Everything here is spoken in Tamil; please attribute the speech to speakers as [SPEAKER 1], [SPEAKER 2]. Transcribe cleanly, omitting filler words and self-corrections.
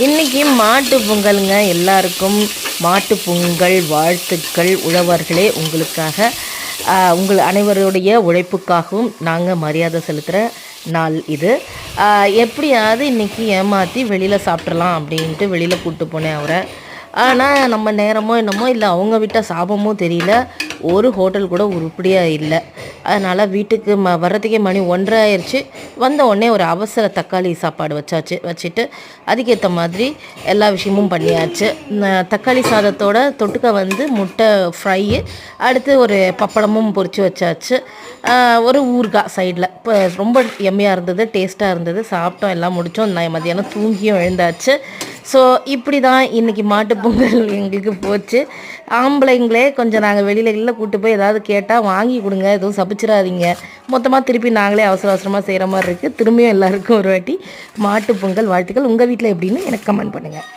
[SPEAKER 1] இன்றைக்கி மாட்டு பொங்கலுங்க. எல்லாருக்கும் மாட்டு பொங்கல் வாழ்த்துக்கள். உழவர்களே, உங்களுக்காக உங்கள் அனைவருடைய உழைப்புக்காகவும் நாங்கள் மரியாதை செலுத்துகிற நாள் இது. எப்படியாவது இன்றைக்கி ஏமாற்றி வெளியில் சாப்பிட்றலாம் அப்படின்ட்டு வெளியில் கூப்பிட்டு போனேன் அவரை. ஆனால் நம்ம நேரமோ என்னமோ இல்லை, அவங்க விட்ட சாபமோ தெரியல, ஒரு ஹோட்டல் கூட உருப்படியாக இல்லை. அதனால் வீட்டுக்கு வர்றதுக்கே மணி 1:30 ஆயிடுச்சு. வந்த உடனே ஒரு அவசர தக்காளி சாப்பாடு வச்சுட்டு அதுக்கேற்ற மாதிரி எல்லா விஷயமும் பண்ணியாச்சு. தக்காளி சாதத்தோட தொட்டுக்க முட்டை ஃப்ரையு, அடுத்து ஒரு பப்படமும் பொரித்து வச்சாச்சு. ஒரு ஊறுகாய் சைடில். இப்போ ரொம்ப எம்மையாக இருந்தது, டேஸ்ட்டாக இருந்தது. சாப்பிட்டோம், எல்லாம் முடித்தோம். நான் மதியானம் தூங்கியும் எழுந்தாச்சு. ஸோ இப்படி தான் இன்றைக்கி மாட்டுப்பொங்கல் எங்களுக்கு போச்சு. ஆம்பளைங்களே கொஞ்சம் நாங்கள் வெளியில் கூப்பிட்டு போய் ஏதாவது கேட்டால் வாங்கி கொடுங்க, எதுவும் சபிச்சிடாதீங்க. மொத்தமாக திருப்பி நாங்களே அவசரமாக செய்கிற மாதிரி இருக்குது. திரும்பியும் எல்லாருக்கும் ஒரு வாட்டி மாட்டுப்பொங்கல் வாழ்த்துக்கள். உங்கள் வீட்டில் எப்படின்னு எனக்கு கமெண்ட் பண்ணுங்கள்.